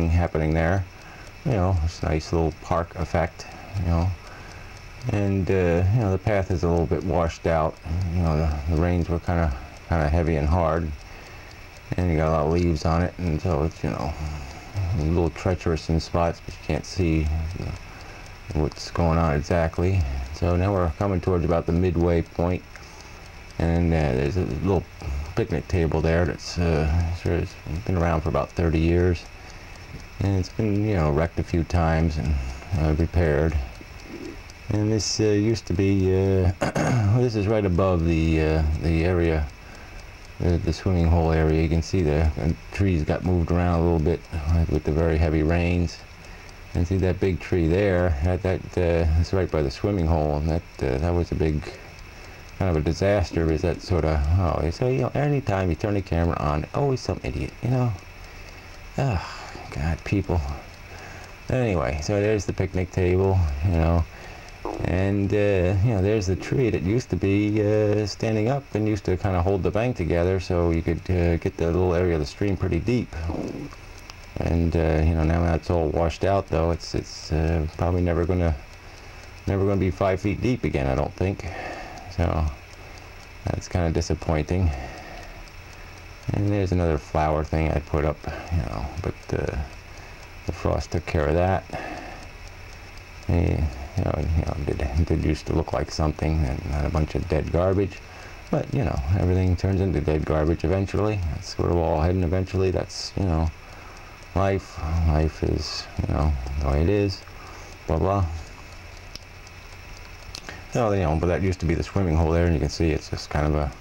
happening there. You know, it's a nice little park effect, you know. And you know, the path is a little bit washed out. You know, the rains were kind of heavy and hard, and you got a lot of leaves on it, and so it's, you know, a little treacherous in spots, but you can't see what's going on exactly. So now we're coming towards about the midway point, and there's a little picnic table there that's been around for about 30 years, and it's been, you know, wrecked a few times and repaired. And this used to be well, this is right above the area, the swimming hole area. You can see the trees got moved around a little bit with the very heavy rains. And see that big tree there? That's right by the swimming hole, and that was a big kind of a disaster. Is that sort of, oh, so, you know, anytime you turn the camera on, always some idiot, you know. Oh, God, people. Anyway, so there's the picnic table, you know. And you know, there's the tree that used to be standing up and used to kind of hold the bank together, so you could get the little area of the stream pretty deep. And you know, now that's all washed out, though. It's probably never gonna be 5 feet deep again, I don't think. So that's kind of disappointing. And there's another flower thing I put up, you know, but the frost took care of that. It did used to look like something, and not a bunch of dead garbage, but you know, everything turns into dead garbage eventually. That's where we're all heading eventually. That's, you know, life is, you know, the way it is, blah blah. So, you know, but that used to be the swimming hole there, and you can see it's just kind of a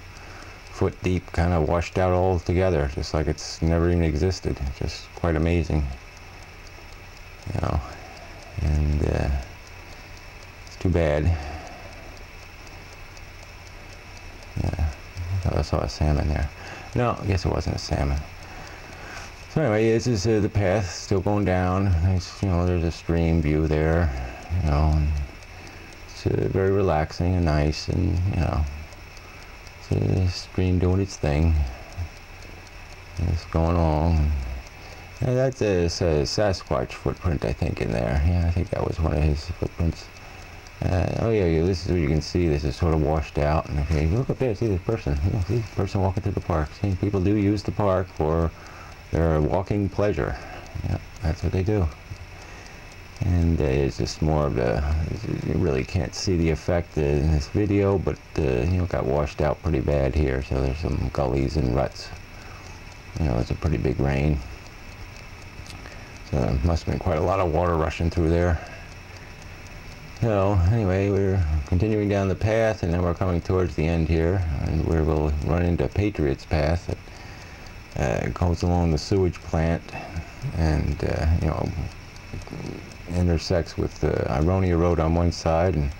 foot deep, kind of washed out all together, just like it's never even existed. It's just quite amazing, you know. And it's too bad. Yeah, I thought I saw a salmon there. No, I guess it wasn't a salmon. So anyway, this is the path still going down. Nice, you know, there's a stream view there, you know, and it's very relaxing and nice, and you know, it's a stream doing its thing. And it's going along. And that's a Sasquatch footprint, I think, in there. Yeah, I think that was one of his footprints. Oh yeah, this is what you can see. This is sort of washed out. And if you look up there, see this person. You know, see this person walking through the park. See, people do use the park for their walking pleasure. Yeah, that's what they do. And it's just more of the, you really can't see the effect in this video, but you know, it got washed out pretty bad here. So there's some gullies and ruts. You know, it's a pretty big rain. So there must have been quite a lot of water rushing through there. So anyway, we're continuing down the path, and then we're coming towards the end here, and where we'll run into Patriot's Path that goes along the sewage plant, and you know, intersects with the Ironia Road on one side, and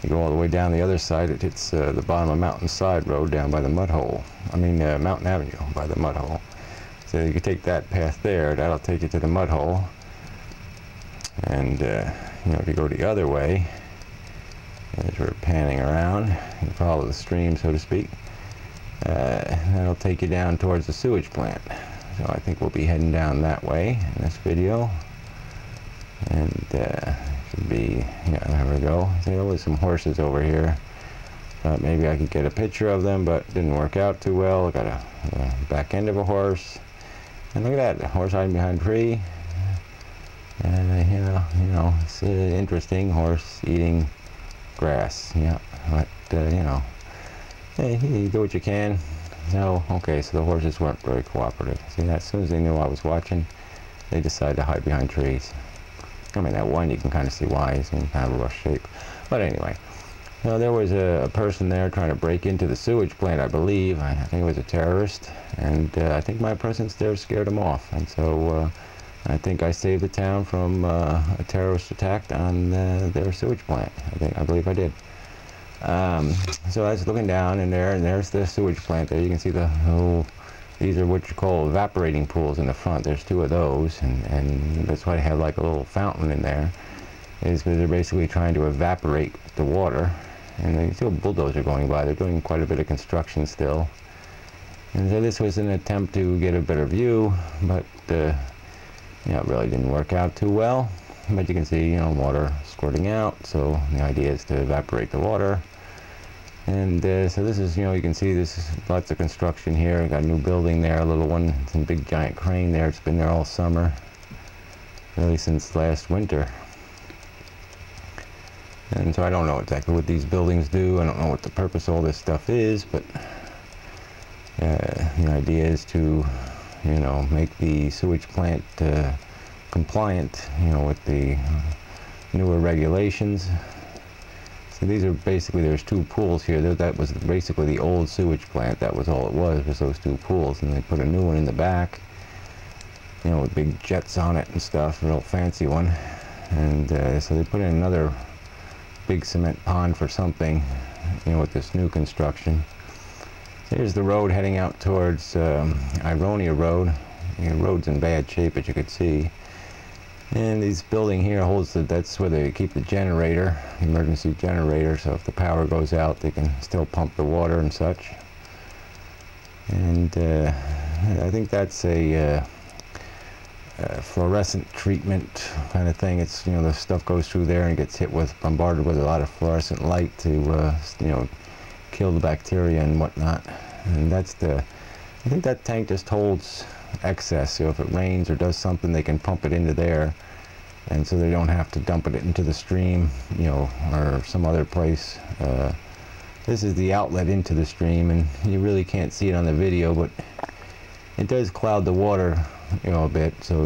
you go all the way down the other side. It hits the bottom of Mountain Side Road down by the mud hole. I mean Mountain Avenue by the mud hole. So you can take that path there. That'll take you to the mud hole. And you know, if you go the other way, as we're panning around, you follow the stream, so to speak, that'll take you down towards the sewage plant. So I think we'll be heading down that way in this video. And should be, yeah, there we go. See, there was some horses over here. Thought maybe I could get a picture of them, but didn't work out too well. I got a back end of a horse. And look at that, the horse hiding behind a tree. And you know, it's interesting. Horse eating grass. Yeah, but you know, hey, you do what you can. No, okay. So the horses weren't very cooperative. See, as soon as they knew I was watching, they decided to hide behind trees. I mean, that one you can kind of see why. He's in kind of a rough shape. But anyway, so there was a person there trying to break into the sewage plant, I believe. I think it was a terrorist, and I think my presence there scared him off. And so I think I saved the town from a terrorist attack on their sewage plant. I believe I did. So I was looking down in there, and there's the sewage plant there. You can see the whole. These are what you call evaporating pools in the front. There's two of those, and that's why they have like a little fountain in there. Is because they're basically trying to evaporate the water. And you see a bulldozer going by. They're doing quite a bit of construction still. And so this was an attempt to get a better view, but You know, it really didn't work out too well, but you can see, you know, water squirting out, so the idea is to evaporate the water. And so this is, you know, you can see this is lots of construction here. Got a new building there, a little one, some big giant crane there. It's been there all summer, really since last winter. And so I don't know exactly what these buildings do. I don't know what the purpose of all this stuff is, but the idea is to, you know, make the sewage plant compliant, you know, with the newer regulations. So these are basically, there's two pools here. That was basically the old sewage plant. That was all it was those two pools. And they put a new one in the back, you know, with big jets on it and stuff, a real fancy one. And so they put in another big cement pond for something, you know, with this new construction. So here's the road heading out towards Ironia Road. The road's in bad shape, as you could see. And this building here holds that's where they keep the generator, emergency generator, so if the power goes out, they can still pump the water and such. And I think that's a fluorescent treatment kind of thing. It's, you know, the stuff goes through there and gets bombarded with a lot of fluorescent light to, you know, kill the bacteria and whatnot. And I think that tank just holds excess, so if it rains or does something, they can pump it into there, and so they don't have to dump it into the stream, you know, or some other place. This is the outlet into the stream, and you really can't see it on the video, but it does cloud the water, you know, a bit, so